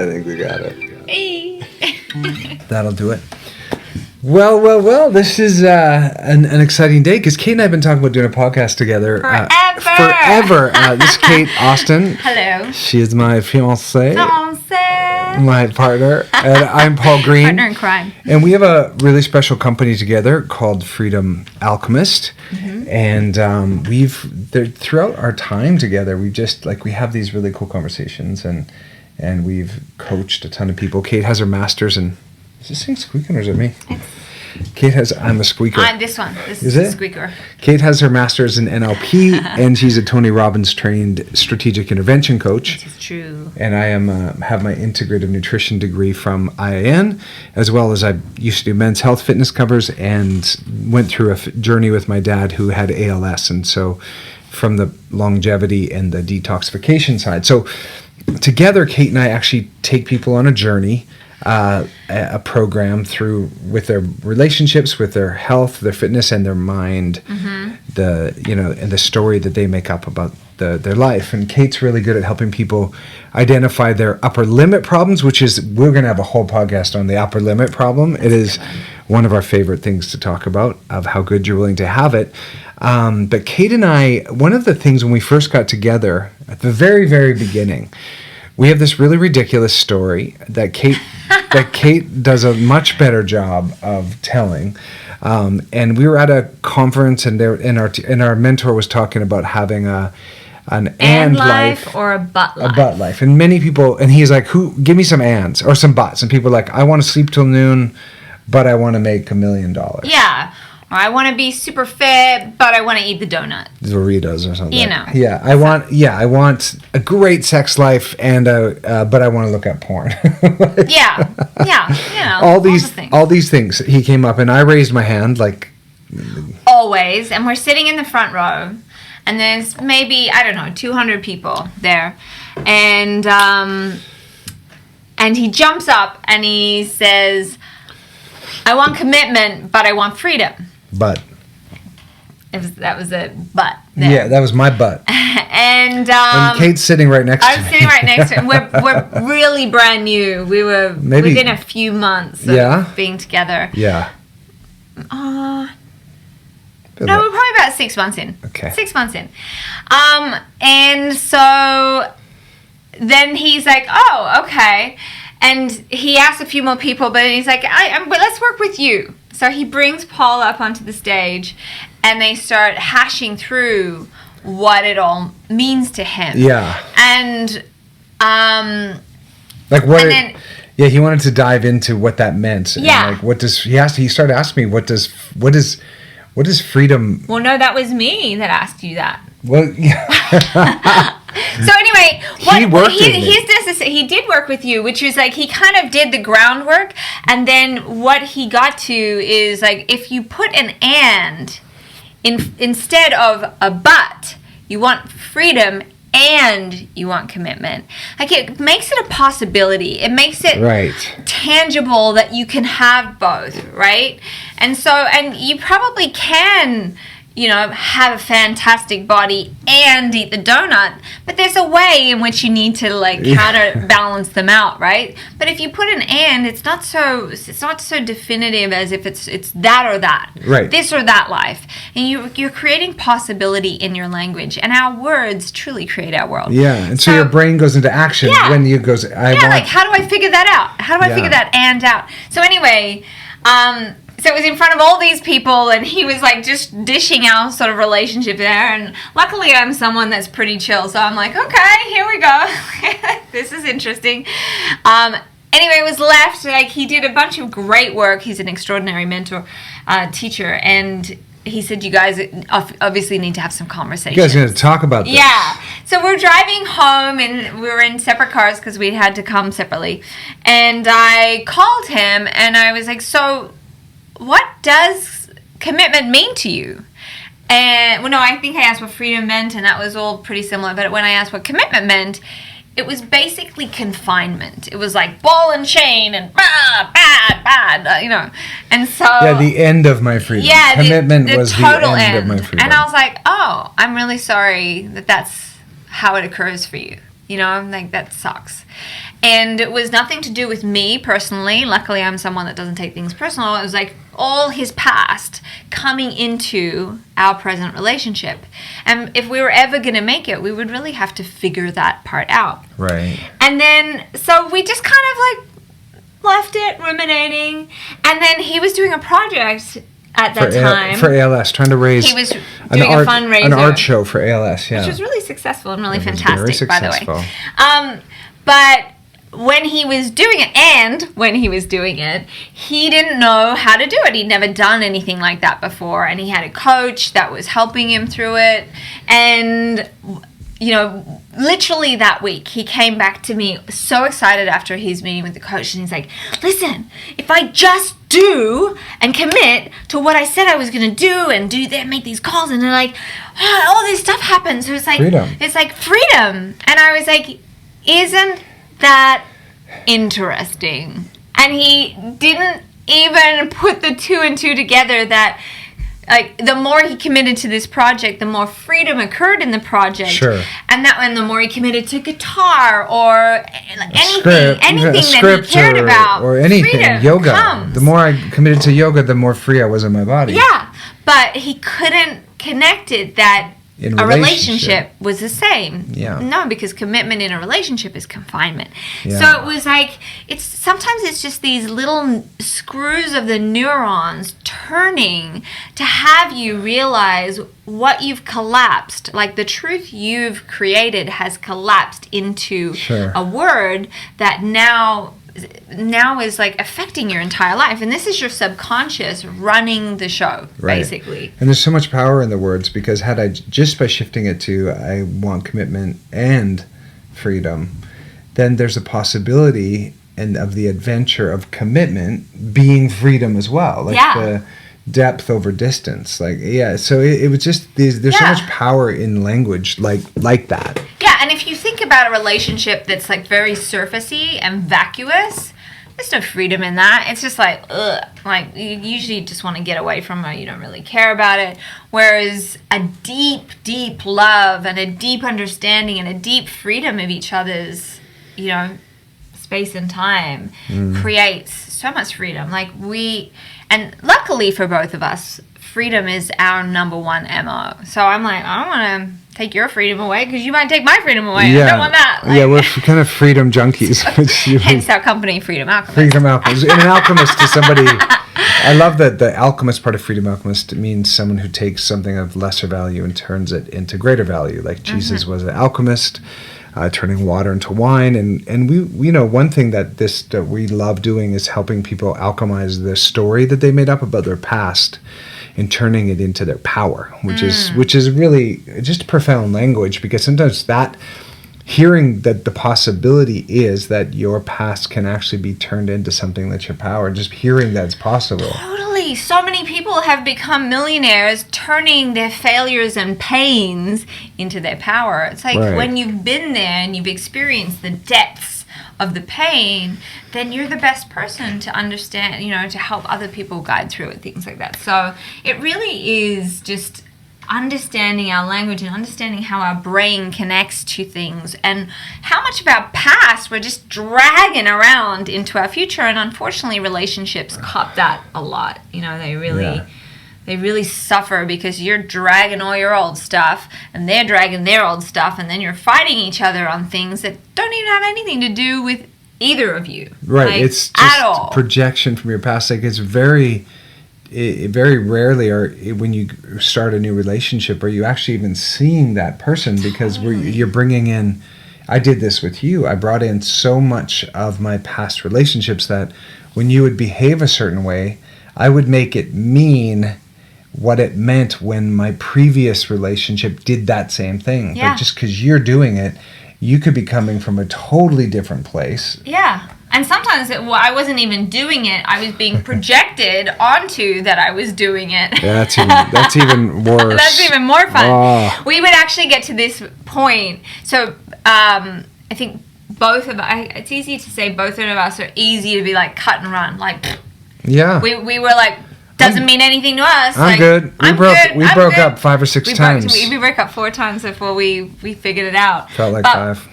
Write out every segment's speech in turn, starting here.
think we got it. Hey. That'll do it. Well. This is an exciting day because Kate and I have been talking about doing a podcast together. Forever. This is Kate Austin. Hello. She is my fiancée. My partner. And I'm Paul Green. Partner in crime. And we have a really special company together called Freedom Alchemist. Mm-hmm. And throughout our time together, we have these really cool conversations and we've coached a ton of people. Kate has her master's in... Is this thing squeaking or is it me? I'm a squeaker. I'm this one. This is a squeaker. Kate has her master's in NLP, and she's a Tony Robbins trained strategic intervention coach. This is true. And I have my integrative nutrition degree from IIN, as well as I used to do men's health fitness covers and went through a journey with my dad who had ALS, and so from the longevity and the detoxification side. So together, Kate and I actually take people on a journey. A program through with their relationships, with their health, their fitness, and their mind. Mm-hmm. And the story that they make up about their life. And Kate's really good at helping people identify their upper limit problems, which is we're going to have a whole podcast on the upper limit problem. It is one of our favorite things to talk about of how good you're willing to have it. But Kate and I, one of the things when we first got together at the very, very beginning. We have this really ridiculous story that Kate does a much better job of telling. And we were at a conference, and our mentor was talking about having an and life or a butt life. A butt life. And many people, and he's like, give me some ands or some butts. And people are like, I want to sleep till noon, but I want to make $1 million. Yeah. Or I want to be super fit, but I want to eat the donut. Doritos or something. You know. Yeah, I want a great sex life, and but I want to look at porn. Yeah. All these things. He came up, and I raised my hand, like always. And we're sitting in the front row, and there's maybe 200 people there, and he jumps up and he says, "I want commitment, but I want freedom." But that was a butt. There. Yeah, that was my butt. and Kate's sitting right next to me. I'm sitting right next to him. We're really brand new. We were within a few months of being together. Yeah. No, we're probably about 6 months in. Okay. 6 months in. And so then he's like, "Oh, okay." And he asked a few more people, but he's like, but let's work with you. So he brings Paul up onto the stage, and they start hashing through what it all means to him. Yeah. And he wanted to dive into what that meant. Yeah. And he started asking me, what does freedom? Well, no, that was me that asked you that. Well, yeah. So anyway, he did work with you, which is like he kind of did the groundwork, and then what he got to is like if you put an and instead of a but, you want freedom and you want commitment. Like it makes it a possibility. It makes it tangible that you can have both, right? And you probably can, have a fantastic body and eat the donut, but there's a way in which you need to counterbalance them out, right? But if you put an and, it's not so definitive as if it's that or that, right? This or that life, and you're creating possibility in your language, and our words truly create our world. Yeah, and so your brain goes into action when you goes. Like how do I figure that out? How do I figure that and out? So anyway. So it was in front of all these people, and he was like just dishing our sort of relationship there. And luckily, I'm someone that's pretty chill, so I'm like, okay, here we go. This is interesting. Anyway, it was left. Like he did a bunch of great work. He's an extraordinary mentor, teacher, and he said, "You guys obviously need to have some conversations." You guys need to talk about this. Yeah. So we're driving home, and we were in separate cars because we had to come separately. And I called him, and I was like, "So, what does commitment mean to you?" And I think I asked what freedom meant, and that was all pretty similar. But when I asked what commitment meant, it was basically confinement. It was like ball and chain and bad, And so the end of my freedom. Yeah, commitment was total the end of my freedom. And I was like, "Oh, I'm really sorry that that's how it occurs for you." You know, I'm like, that sucks. And it was nothing to do with me personally. Luckily, I'm someone that doesn't take things personal. It was like all his past coming into our present relationship. And if we were ever going to make it, we would really have to figure that part out. Right. And then, so we just kind of like left it ruminating. And then he was doing a project at that time. For ALS, trying to raise... He was doing a fundraiser. An art show for ALS, yeah. Which was really successful and really fantastic, by the way. But when he was doing it, he didn't know how to do it. He'd never done anything like that before. And he had a coach that was helping him through it. And, you know, literally that week, he came back to me so excited after his meeting with the coach. And he's like, listen, if I just do and commit to what I said I was going to do and do that, make these calls, and then like, all this stuff happens. So it's like, It's like freedom. And I was like, isn't that interesting? And he didn't even put the two and two together, that like the more he committed to this project, the more freedom occurred in the project. Sure. And the more he committed to guitar or anything that he cared about, or anything, freedom yoga. comes. The more I committed to yoga, the more free I was in my body. Yeah, but he couldn't connect it that a relationship was the same. Yeah. No, because commitment in a relationship is confinement. Yeah. So it was like, sometimes it's just these little screws of the neurons turning to have you realize what you've collapsed. Like the truth you've created has collapsed into a word that now is like affecting your entire life, and this is your subconscious running the show, basically. And there's so much power in the words, because had I just by shifting it to I want commitment and freedom, then there's a possibility and of the adventure of commitment being freedom as well, like the depth over distance, so it was just there's so much power in language like that. And if you think about a relationship that's like very surfacey and vacuous, there's no freedom in that. It's just like, ugh. Like, you usually just want to get away from it. You don't really care about it. Whereas a deep, deep love and a deep understanding and a deep freedom of each other's, you know, space and time creates so much freedom. And luckily for both of us, freedom is our number one MO. So I'm like, I don't want to take your freedom away because you might take my freedom away. I don't want that. We're kind of freedom junkies. Hence our company, Freedom Alchemist. Freedom Alchemist. And an alchemist is somebody... I love that the alchemist part of Freedom Alchemist means someone who takes something of lesser value and turns it into greater value. Like Jesus was an alchemist, turning water into wine. And we know one thing that we love doing is helping people alchemize the story that they made up about their past and turning it into their power, which is really just profound language, because sometimes that hearing that the possibility is that your past can actually be turned into something that's your power, just hearing that's possible. Totally. So many people have become millionaires turning their failures and pains into their power. It's like when you've been there and you've experienced the depths of the pain, then you're the best person to understand, you know, to help other people guide through it, things like that. So it really is just understanding our language and understanding how our brain connects to things and how much of our past we're just dragging around into our future. And unfortunately, relationships cop that a lot. You know, they really suffer because you're dragging all your old stuff and they're dragging their old stuff, and then you're fighting each other on things that don't even have anything to do with either of you. Right. It's just projection from your past. Like, it's very rarely when you start a new relationship are you actually even seeing that person, because you're bringing in, I did this with you, I brought in so much of my past relationships that when you would behave a certain way, I would make it mean what it meant when my previous relationship did that same thing. Like, just because you're doing it, you could be coming from a totally different place. Yeah. And sometimes I wasn't even doing it. I was being projected onto that I was doing it. Yeah, that's even worse. That's even more fun. Oh. We would actually get to this point. So I think both of us, it's easy to say both of us are easy to be like cut and run. Like, we were like, doesn't mean anything to us. I'm good. We broke up 5 or 6 times. We broke up 4 times before we figured it out. Felt like 5.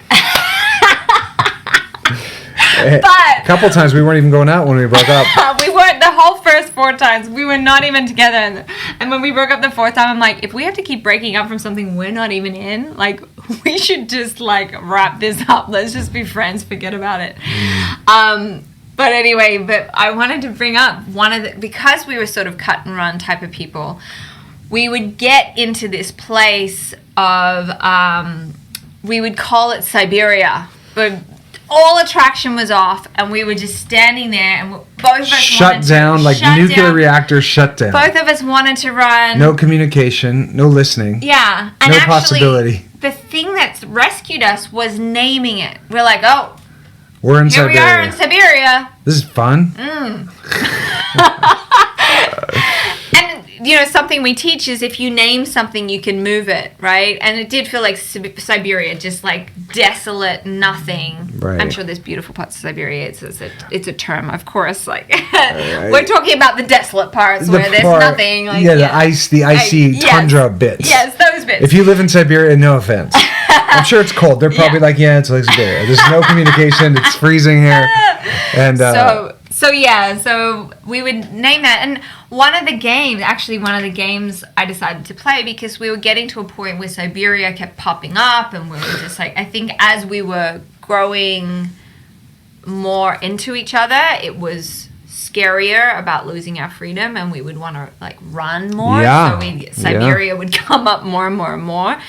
But a couple times we weren't even going out when we broke up. we weren't the whole first 4 times. We were not even together. And when we broke up the 4th time, I'm like, if we have to keep breaking up from something we're not even in, like, we should just, like, wrap this up. Let's just be friends. Forget about it. But anyway, but I wanted to bring up because we were sort of cut and run type of people, we would get into this place of, we would call it Siberia, but all attraction was off, and we were just standing there, and both of us shut down, like nuclear reactor shut down. Both of us wanted to run. No communication, no listening. Yeah. And no actually, possibility. The thing that rescued us was naming it. We're like, oh, we're in here Siberia. we are in Siberia. This is fun. And, you know, something we teach is if you name something, you can move it, right? And it did feel like Siberia, just like desolate, nothing. Right. I'm sure there's beautiful parts of Siberia. It's a term, of course. Like, we're talking about the desolate parts where there's nothing. Like, the icy tundra bits. Yes, those bits. If you live in Siberia, no offense. I'm sure it's cold. They're probably like, it's like Siberia. There's no communication. It's freezing here. And so we would name that. And one of the games I decided to play because we were getting to a point where Siberia kept popping up, and we were just like, I think as we were growing more into each other, it was scarier about losing our freedom, and we would want to like run more. Yeah. So Siberia would come up more and more and more.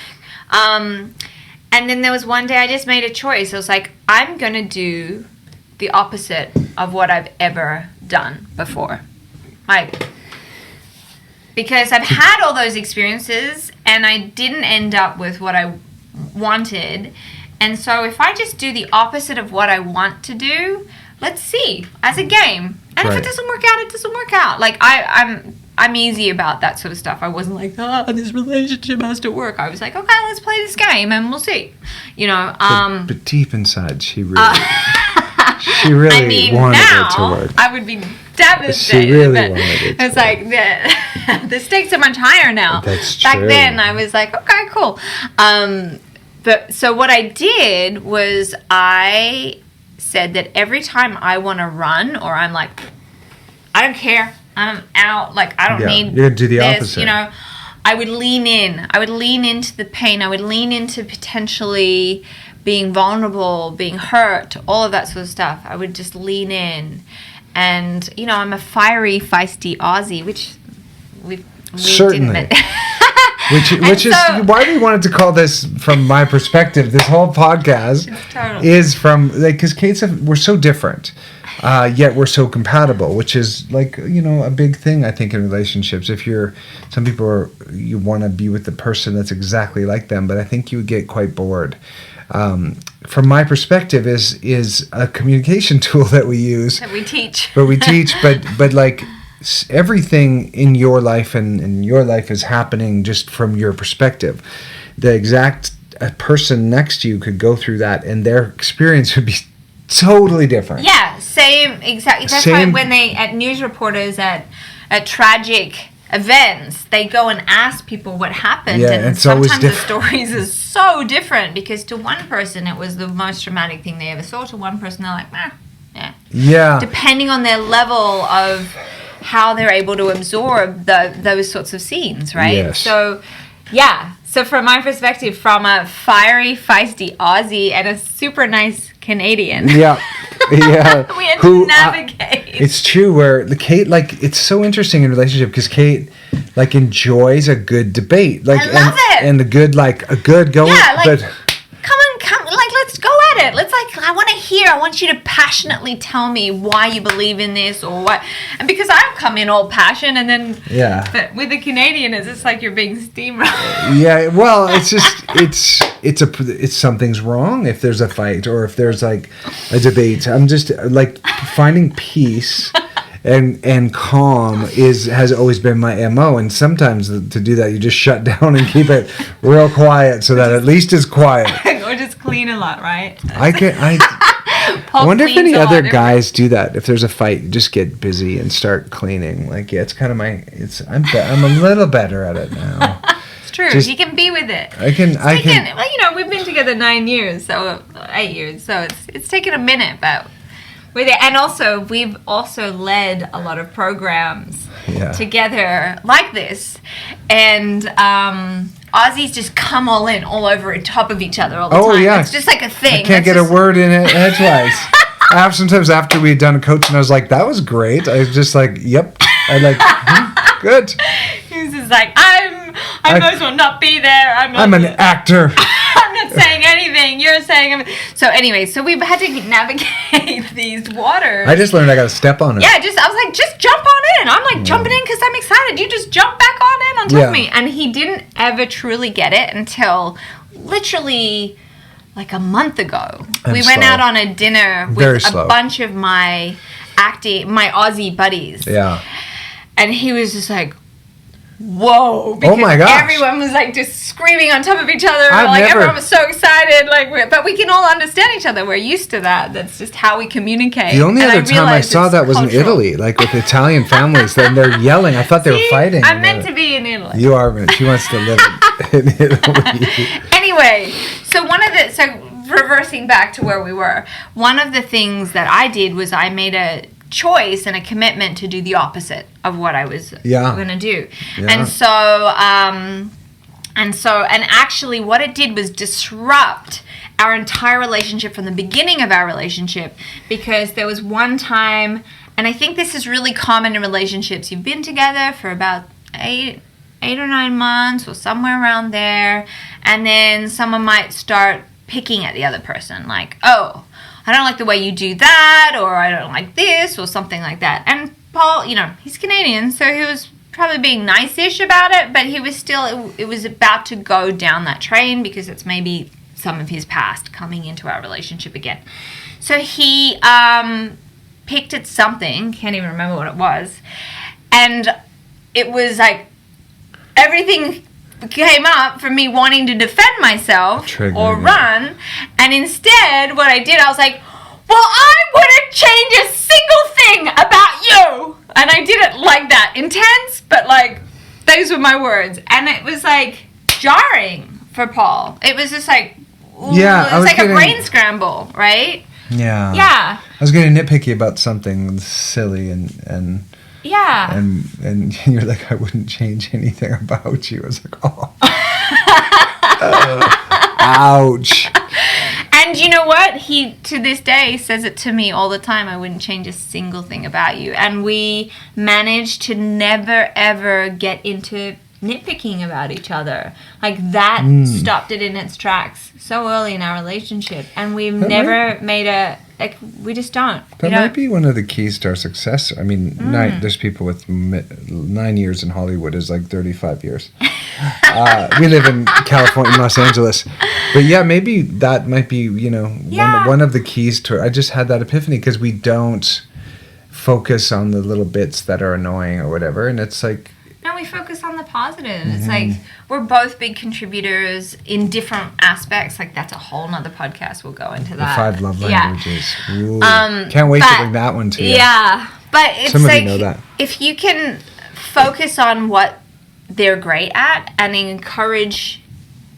And then there was one day I just made a choice. I was like, I'm going to do the opposite of what I've ever done before. Like, because I've had all those experiences and I didn't end up with what I wanted. And so if I just do the opposite of what I want to do, let's see, as a game. And if it doesn't work out, it doesn't work out. Like, I'm easy about that sort of stuff. I wasn't like, this relationship has to work. I was like, okay, let's play this game and we'll see. You know. But deep inside, she really wanted it to work. I would be devastated. She really wanted it to It's like, the stakes are much higher now. That's true. Back then, I was like, okay, cool. But so what I did was I said that every time I want to run, or I'm like, I don't care, I'm out, like I don't need you're gonna do the this, opposite. you know, I would lean in. I would lean into the pain. I would lean into potentially being vulnerable, being hurt, all of that sort of stuff. I would just lean in. And, you know, I'm a fiery, feisty Aussie, which we certainly didn't. Which is why we wanted to call this, from my perspective, this whole podcast is from, like, because Kate's, we're so different, yet we're so compatible, which is, like, you know, a big thing, I think, in relationships. Some people you want to be with the person that's exactly like them, but I think you would get quite bored. From my perspective, is a communication tool that we use. That we teach. But like, everything in your life and in your life is happening just from your perspective. The exact person next to you could go through that, and their experience would be totally different. Yeah, same, exactly. That's why when they, at news reporters at tragic events, they go and ask people what happened, and sometimes the stories is so different, because to one person it was the most traumatic thing they ever saw. To one person they're like, yeah. Depending on their level of how they're able to absorb those sorts of scenes, right? Yes. So, yeah. So from my perspective, from a fiery, feisty Aussie and a super nice Canadian. Yeah. We had to navigate. It's true, where the Kate, like, it's so interesting in relationship, because Kate, like, enjoys a good debate. Like, I love it. And a good going. Yeah, like, but come, like, let's go at it. Let's, like, I want you to passionately tell me why you believe in this or what. And because I'll come in all passion, and then, but with the Canadian, it's just like you're being steamrolled. Yeah, well, it's just, it's something's wrong if there's a fight or if there's, like, a debate. I'm just, like, finding peace and calm has always been my MO, and sometimes to do that you just shut down and keep it real quiet so that at least it's quiet. Or just clean a lot, right? I wonder if any other guys do that. If there's a fight, you just get busy and start cleaning. Like, yeah, it's kind of I'm a little better at it now. It's true. You can be with it. I can. Well, you know, we've been together 8 years, so it's taken a minute, but We're there. And also, we've also led a lot of programs together like this. And Aussies just come all in, all over on top of each other all the time. Yeah. It's just like a thing. I can't get a word in it edgewise. Sometimes after we'd done coaching, I was like, that was great. I was just like, yep. I like, good. He was just like, I might as well not be there. I'm an actor. I'm not saying anything. You're saying... So anyway, so we've had to navigate these waters. I just learned I got to step on it. Yeah, I was like, just jump on in. I'm like jumping in because I'm excited. You just jump back on top of me. And he didn't ever truly get it until literally like a month ago. We went out on a dinner with a bunch of my Aussie buddies. Yeah. And he was just like, whoa, because my gosh. everyone was like just screaming on top of each other. Everyone was so excited. But we can all understand each other. We're used to that. That's just how we communicate. The only other time I saw that was in Italy, like with Italian families. Then they're yelling. I thought they were fighting. I'm meant to be in Italy. You are meant. She wants to live in Italy. Anyway, so reversing back to where we were, one of the things that I did was I made a choice and a commitment to do the opposite of what I was going to do. Yeah. And actually what it did was disrupt our entire relationship from the beginning of our relationship, because there was one time, and I think this is really common in relationships, you've been together for about 8 or 9 months or somewhere around there, and then someone might start picking at the other person, like, oh, I don't like the way you do that, or I don't like this, or something like that. And Paul, he's Canadian, so he was probably being nice-ish about it, but he was still, it was about to go down that train because it's maybe some of his past coming into our relationship again. So he picked at something, can't even remember what it was, and it was like everything came up for me wanting to defend myself or run, and instead what I did, I was like, well, I wouldn't change a single thing about you, and I did it like that, intense, but like those were my words, and it was like jarring for Paul. It was just like, ooh, it was like a brain scramble, right? Yeah. I was getting nitpicky about something silly and you're like, I wouldn't change anything about you. I was like, oh. Ouch. And you know what? He, to this day, says it to me all the time. I wouldn't change a single thing about you. And we managed to never, ever get into nitpicking about each other. Like, that stopped it in its tracks so early in our relationship. And we've never made we just don't. That might be one of the keys to our success. I mean, there's people with 9 years in Hollywood is like 35 years. We live in California, Los Angeles. But yeah, maybe that might be, one of the keys to it. I just had that epiphany because we don't focus on the little bits that are annoying or whatever. And it's like... No, we focus on the positive. It's like we're both big contributors in different aspects. Like, that's a whole nother podcast. We'll go into that. The 5 love languages. Yeah. Can't wait to bring that one to you. Yeah. But it's some of you know that. If you can focus on what they're great at and encourage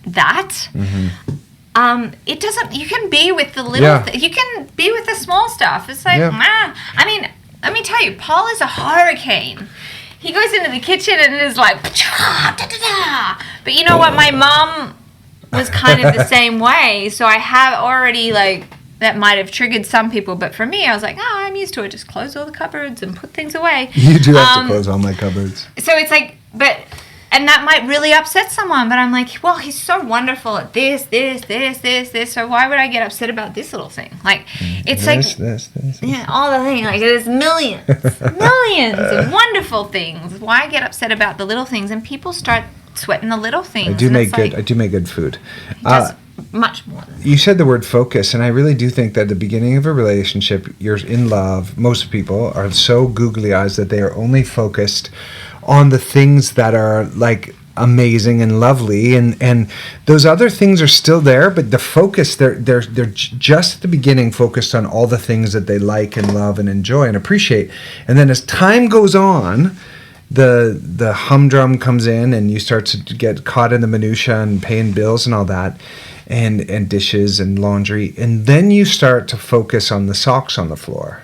that, it doesn't, you can be with the little, you can be with the small stuff. It's like, I mean, let me tell you, Paul is a hurricane. He goes into the kitchen and is like, but you know what? My mom was kind of the same way. So I have already, like, that might have triggered some people. But for me, I was like, I'm used to it. Just close all the cupboards and put things away. You do have to close all my cupboards. So it's like, and that might really upset someone. But I'm like, well, he's so wonderful at this. So why would I get upset about this little thing? Like, it's this. Yeah, all the things. Like, there's millions of wonderful things. Why get upset about the little things? And people start sweating the little things. I do make good food. Much more. You said the word focus, and I really do think that at the beginning of a relationship, you're in love. Most people are so googly eyes that they are only focused on the things that are like amazing and lovely, and those other things are still there, but the focus, they're just at the beginning focused on all the things that they like and love and enjoy and appreciate. And then as time goes on, the humdrum comes in and you start to get caught in the minutia and paying bills and all that, and dishes and laundry, and then you start to focus on the socks on the floor.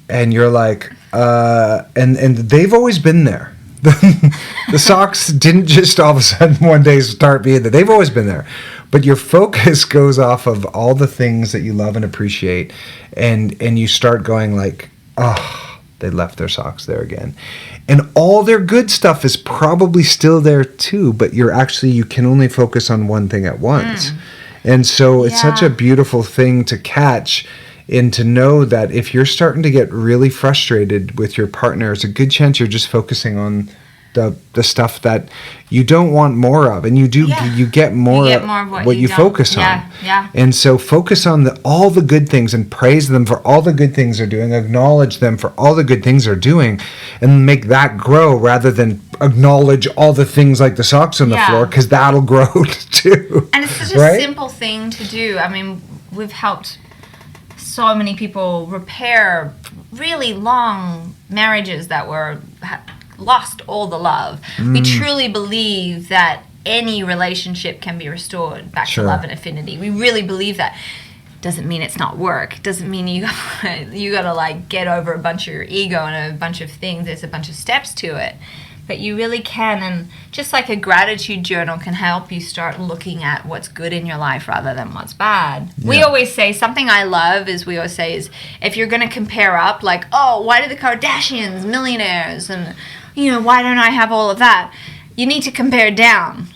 and you're like, and they've always been there. The socks didn't just all of a sudden one day start being there. They've always been there. But your focus goes off of all the things that you love and appreciate, and you start going like, oh, they left their socks there again. And all their good stuff is probably still there too, but you can only focus on one thing at once. And so it's such a beautiful thing to catch and to know that if you're starting to get really frustrated with your partner, it's a good chance you're just focusing on the stuff that you don't want more of, and you get more of what you focus on. And so focus on all the good things and praise them for all the good things they're doing, acknowledge them for all the good things they're doing, and make that grow rather than acknowledge all the things like the socks on the floor, because that'll grow too. And it's such a simple thing to do. I mean, we've helped so many people repair really long marriages that were lost all the love. We truly believe that any relationship can be restored back to love and affinity. We really believe that. Doesn't mean it's not work. Doesn't mean you gotta like get over a bunch of your ego and a bunch of things. There's a bunch of steps to it. But you really can, and just like a gratitude journal can help you start looking at what's good in your life rather than what's bad. We always say, something I love is if you're going to compare up, like, oh, why do the Kardashians millionaires, and why don't I have all of that? You need to compare down.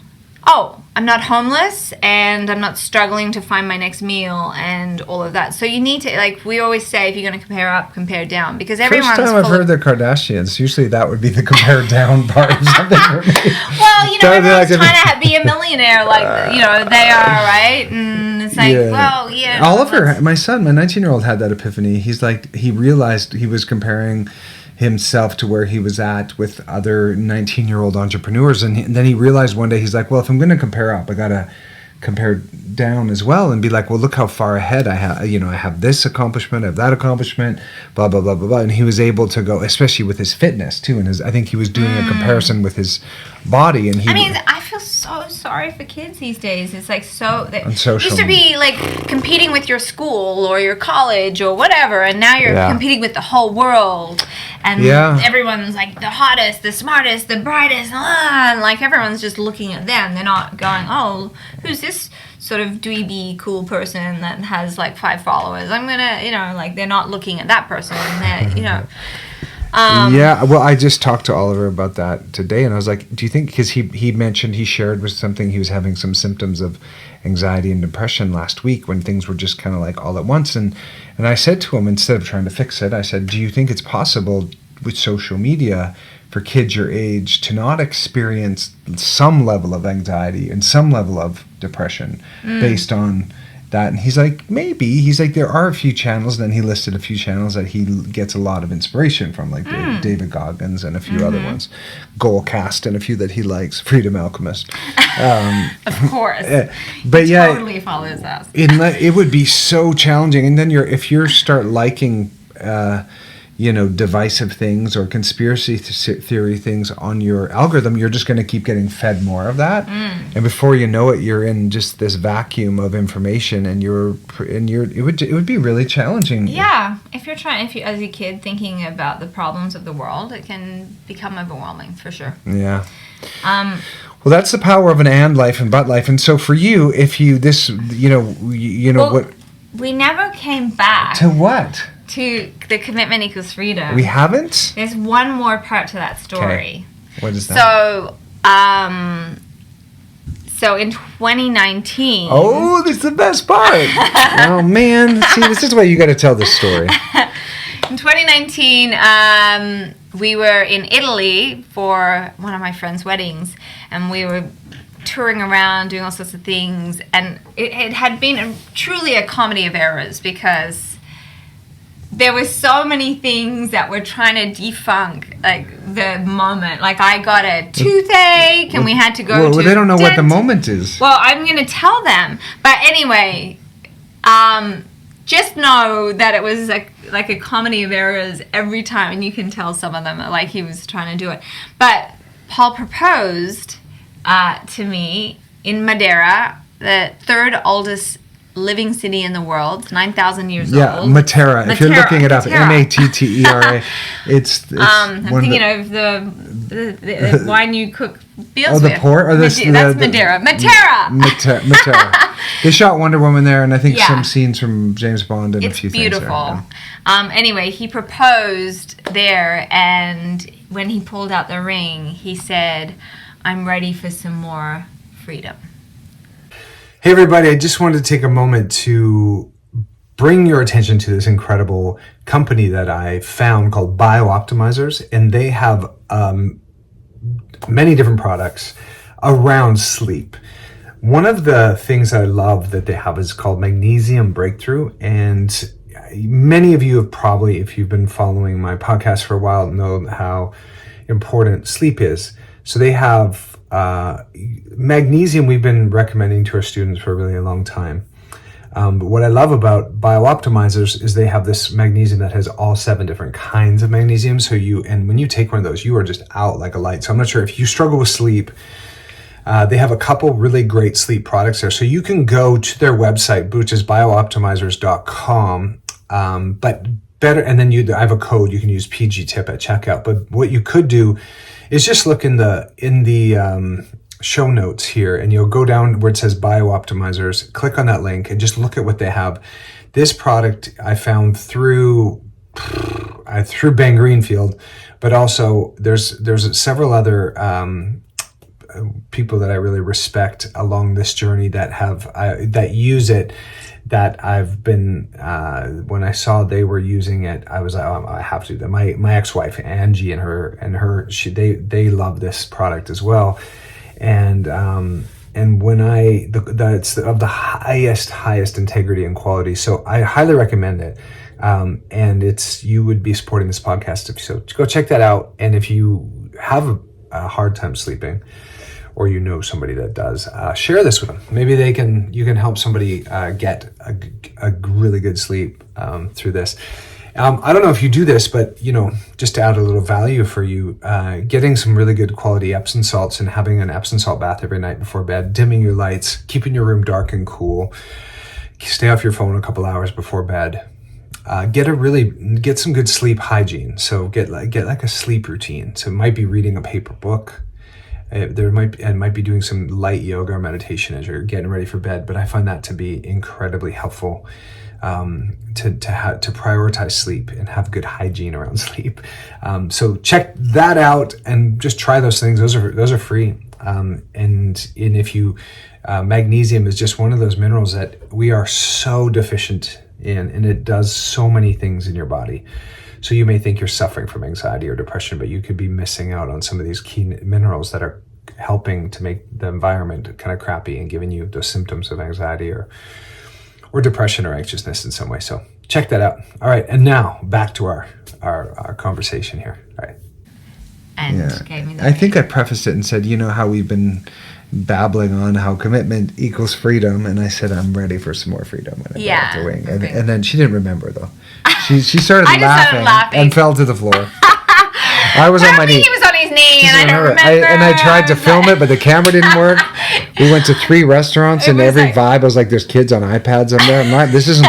Oh, I'm not homeless, and I'm not struggling to find my next meal, and all of that. So you need to, like we always say, if you're going to compare up, compare down, because everyone's First time I've heard the Kardashians. Usually that would be the compare down part of something for me. Well, everyone's trying to be a millionaire, like they are, right? And it's like, Oliver, my son, my 19-year-old had that epiphany. He's like, he realized he was comparing himself to where he was at with other 19-year-old entrepreneurs, and then he realized one day, he's like, well, if I'm going to compare up, I gotta compare down as well, and be like, well, look how far ahead I have. I have this accomplishment, I have that accomplishment, blah blah blah blah blah. And he was able to go, especially with his fitness too, and I think he was doing a comparison with his body, and I feel so sorry for kids these days. It's like on social, it used to be like competing with your school or your college or whatever, and now you're competing with the whole world, and everyone's like the hottest, the smartest, the brightest, and like everyone's just looking at them. They're not going, oh, who's this sort of dweeby cool person that has like 5 followers? I'm gonna, like they're not looking at that person. They're, well, I just talked to Oliver about that today, and I was like, do you think, because he mentioned, he shared with something, he was having some symptoms of anxiety and depression last week when things were just kind of like all at once, and I said to him, instead of trying to fix it, I said, do you think it's possible with social media for kids your age to not experience some level of anxiety and some level of depression based on that? And he's like, maybe. He's like, there are a few channels, and then he listed a few channels that he gets a lot of inspiration from, like David Goggins and a few other ones, Goalcast and a few that he likes, Freedom Alchemist. Of course. But he totally follows us. It would be so challenging. And then if you start liking divisive things or conspiracy theory things on your algorithm, you're just going to keep getting fed more of that, and before you know it, you're in just this vacuum of information, and it would be really challenging. Yeah, if you as a kid thinking about the problems of the world, it can become overwhelming for sure. Yeah. Well, that's the power of an and life and but life, and so for you, if you what we never came back to what. To the commitment equals freedom. We haven't? There's one more part to that story. Okay. What is that? So in 2019. Oh, this is the best part. Oh man, see, this is why you got to tell this story. In 2019, we were in Italy for one of my friend's weddings, and we were touring around doing all sorts of things, and it had been truly a comedy of errors, because there were so many things that were trying to defunk, like, the moment. Like, I got a toothache, and we had to go to... Well, they don't know what the moment is. Well, I'm going to tell them. But anyway, just know that it was like a comedy of errors every time, and you can tell some of them, like, he was trying to do it. But Paul proposed to me in Madeira, the third oldest living city in the world, 9,000 years old. Yeah, Matera. If you're looking it up, Mattera. It's I'm thinking of the wine you cook meals with. The port? Or that's Madeira. Matera. They shot Wonder Woman there, and I think some scenes from James Bond and a few things. It's beautiful. Anyway, he proposed there, and when he pulled out the ring, he said, "I'm ready for some more freedom." Hey everybody, I just wanted to take a moment to bring your attention to this incredible company that I found called Biooptimizers, and they have many different products around sleep. One of the things I love that they have is called Magnesium Breakthrough, and many of you have probably, if you've been following my podcast for a while, know how important sleep is. So they have magnesium we've been recommending to our students for a really long time. But what I love about Biooptimizers is they have this magnesium that has all 7 different kinds of magnesium. So when you take one of those, you are just out like a light. So I'm not sure if you struggle with sleep. They have a couple really great sleep products there. So you can go to their website, which is biooptimizers.com. But better, and then I have a code you can use, PG tip at checkout. But what you could do is just look in the show notes here, and you'll go down where it says Biooptimizers, click on that link, and just look at what they have. This product I found through Ben Greenfield, but also there's several other people that I really respect along this journey that that use it. That I've been, when I saw they were using it, I was like, oh, I have to do that. My ex-wife Angie and they love this product as well, and when it's of the highest integrity and quality. So I highly recommend it, and you would be supporting this podcast. So go check that out. And if you have a hard time sleeping, or you know somebody that does, share this with them. Maybe you can help somebody get a really good sleep through this. I don't know if you do this, but just to add a little value for you, getting some really good quality Epsom salts and having an Epsom salt bath every night before bed, dimming your lights, keeping your room dark and cool, stay off your phone a couple hours before bed. Get some good sleep hygiene. So get like a sleep routine. So it might be reading a paper book. Might be doing some light yoga or meditation as you're getting ready for bed, but I find that to be incredibly helpful to prioritize sleep and have good hygiene around sleep. So check that out and just try those things. Those are free. And if you magnesium is just one of those minerals that we are so deficient in, and it does so many things in your body. So you may think you're suffering from anxiety or depression, but you could be missing out on some of these key minerals that are helping to make the environment kind of crappy and giving you those symptoms of anxiety or depression or anxiousness in some way. So check that out. All right, and now back to our conversation here. All right. And gave me I think I prefaced it and said, how we've been babbling on how commitment equals freedom, and I said I'm ready for some more freedom when I got out the wing. And then she didn't remember though. She started laughing and fell to the floor. I was on my knee. He was on his knee, and I don't remember. I tried to film it, but the camera didn't work. We went to 3 restaurants, and every vibe I was like, "There's kids on iPads on there." This isn't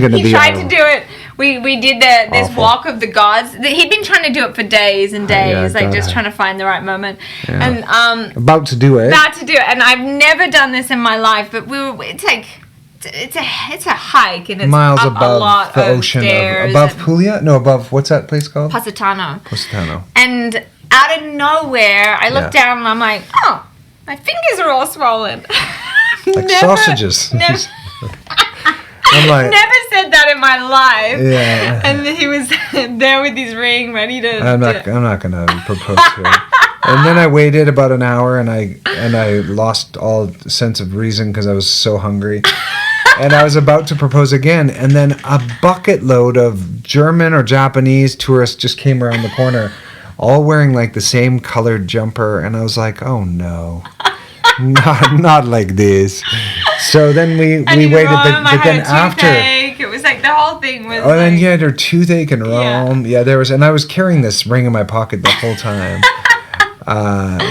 gonna be. He tried to do it. We did this walk of the gods. He'd been trying to do it for days and days, trying to find the right moment. Yeah. And about to do it. And I've never done this in my life, but it's a hike, and it's miles up above a lot the of ocean, stairs above Puglia. No, above what's that place called? Positano. And out of nowhere, I look down and I'm like, oh, my fingers are all swollen. Like sausages. I'm like, never said that in my life. Yeah. And he was there with his ring, ready to. I'm not gonna propose to her. And then I waited about an hour, and I lost all sense of reason because I was so hungry. And I was about to propose again, and then a bucket load of German or Japanese tourists just came around the corner, all wearing like the same colored jumper, and I was like, oh no. Not like this. So then we waited, but then after it was like the whole thing was. Oh, like, then you had her toothache in Rome. Yeah, there was, and I was carrying this ring in my pocket the whole time.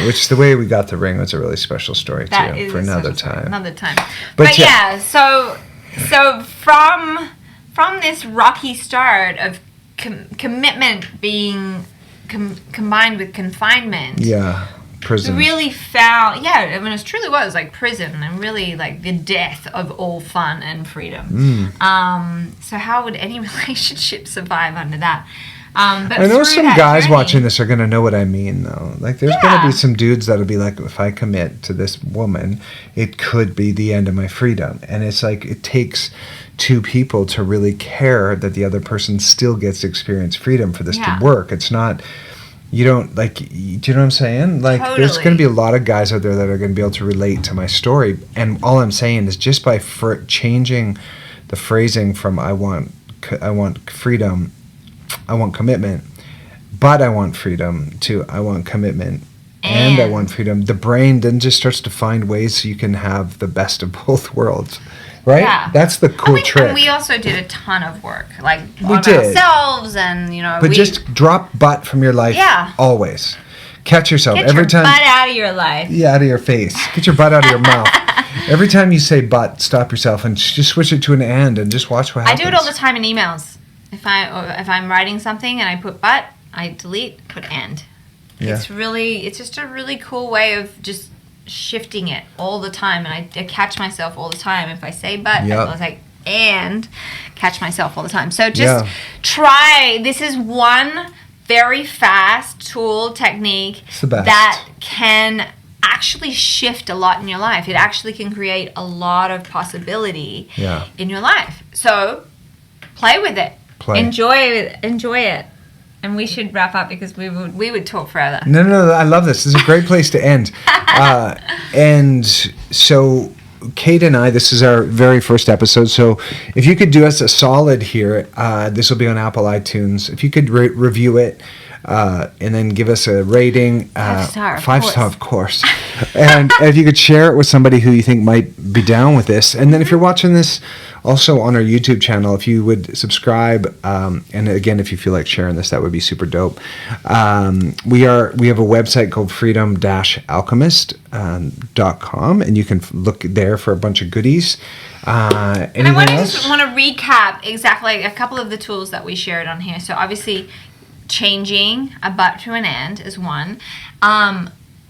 Which the way we got the ring was a really special story That too, is for a another special story, time. another time. But yeah, so from this rocky start of commitment being combined with confinement. Yeah. Prison. We really found, it truly was like prison and really like the death of all fun and freedom. So how would any relationship survive under that? But I know some guys journey, watching this are going to know what I mean, though. Like, there's going to be some dudes that'll be like, if I commit to this woman, it could be the end of my freedom. And it's like, it takes two people to really care that the other person still gets to experience freedom for this to work. It's not... You don't, like, do you know what I'm saying? Like, there's going to be a lot of guys out there that are going to be able to relate to my story. And all I'm saying is just by changing the phrasing from I want freedom, I want commitment, but I want freedom, to I want commitment and I want freedom, the brain then just starts to find ways so you can have the best of both worlds. Right? Yeah. That's the cool trick. And we also did a ton of work, like on ourselves, and But just drop butt from your life. Yeah. Always. Catch yourself Get every your time. butt out of your life. Yeah, out of your face. Get your butt out of your mouth. Every time you say butt, stop yourself and just switch it to an and just watch what happens. I do it all the time in emails. If I'm writing something and I put but, I delete, put and. Yeah. It's just a really cool way of just shifting it all the time, and I catch myself all the time. If I say but, I was like and catch myself all the time. So just try. This is one very fast tool technique that can actually shift a lot in your life. It actually can create a lot of possibility in your life. So play with it. Enjoy it. And we should wrap up because we would talk forever. No, I love this. This is a great place to end. And so Kate and I, this is our very first episode. So if you could do us a solid here, this will be on Apple iTunes. If you could review it and then give us a rating. 5-star, of course. And if you could share it with somebody who you think might be down with this. And then if you're watching this also on our YouTube channel, if you would subscribe, and again, if you feel like sharing this, that would be super dope. We have a website called freedom-alchemist.com, and you can look there for a bunch of goodies. And I want to recap exactly a couple of the tools that we shared on here. So obviously, changing a but to an and is one.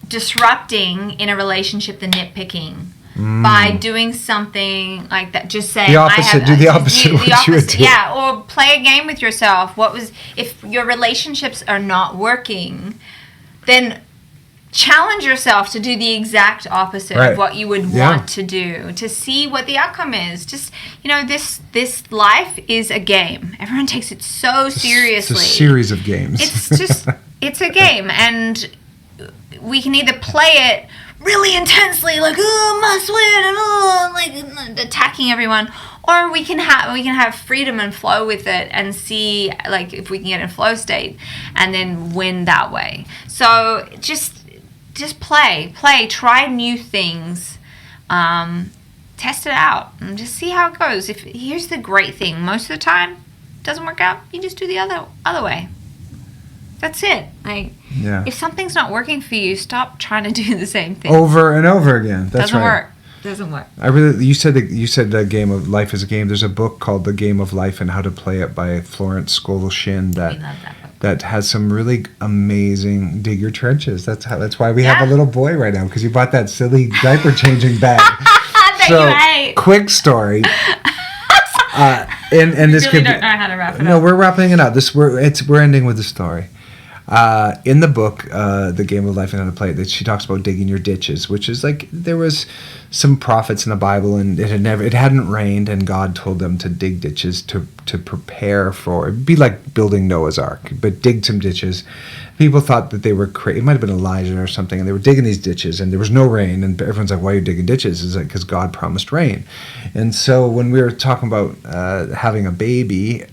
Disrupting in a relationship the nitpicking. By doing something like that, just saying the opposite. Do the opposite. Yeah, or play a game with yourself. If your relationships are not working, then challenge yourself to do the exact opposite of what you would want to do, to see what the outcome is. Just this life is a game. Everyone takes it so seriously. It's a series of games. It's a game, and we can either play it really intensely, like must win, and like attacking everyone, or we can have freedom and flow with it, and see like if we can get in flow state, and then win that way. So just play, try new things, test it out, and just see how it goes. Here's the great thing: most of the time, it doesn't work out. You just do the other way. That's it. If something's not working for you, stop trying to do the same thing over and over again. That's Doesn't work. You said the game of life is a game. There's a book called The Game of Life and How to Play It by Florence Scovel Shinn that has some really amazing dig your trenches. That's why we have a little boy right now, because you bought that silly diaper changing bag. Quick story. And this really don't know how to wrap it up. No, we're wrapping it up. We're ending with the story. In the book, The Game of Life and How to Play It, she talks about digging your ditches, which is like there was some prophets in the Bible, and it hadn't rained, and God told them to dig ditches to prepare for it'd be like building Noah's Ark, but dig some ditches. People thought that they were crazy. It might have been Elijah or something, and they were digging these ditches, and there was no rain, and everyone's like, "Why are you digging ditches?" It's like because God promised rain. And so when we were talking about having a baby,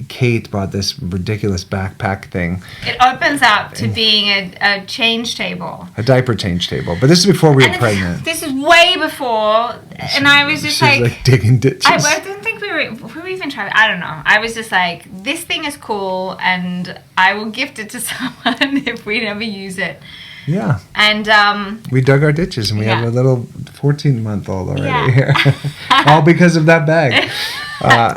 Kate bought this ridiculous backpack thing. It opens up to being a change table. A diaper change table. But this is before we were pregnant. This is way before. And I was just like digging ditches. I didn't think we were even trying. I don't know. I was just like, this thing is cool, and I will gift it to someone if we never use it. Yeah. And we dug our ditches, and we have Yeah. a little 14-month-old already Yeah. here. All because of that bag.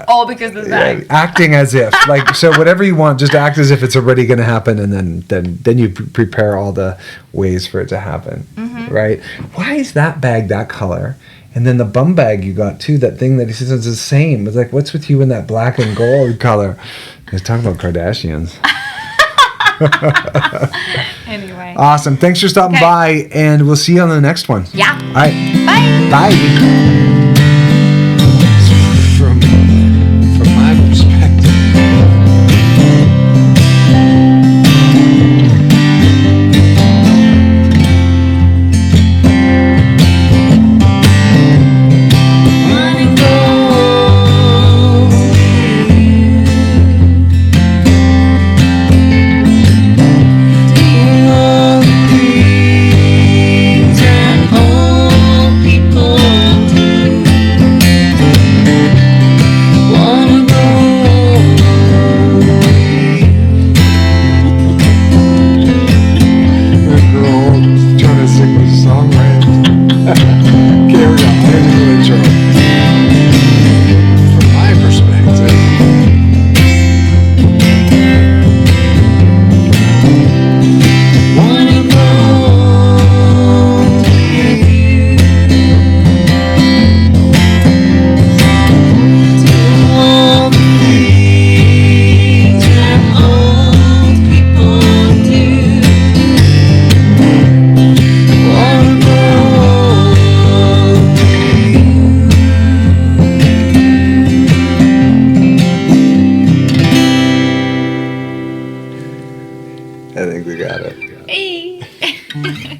all because of that. Acting as if, like, so whatever you want, just act as if it's already going to happen, and then you prepare all the ways for it to happen, right? Why is that bag that color? And then the bum bag you got too, that thing that he says is the same. It's like, what's with you in that black and gold color? He's talking about Kardashians. Anyway. Awesome. Thanks for stopping by, and we'll see you on the next one. Yeah. All right. Bye. Bye. From my perspective. I think we got it. Hey.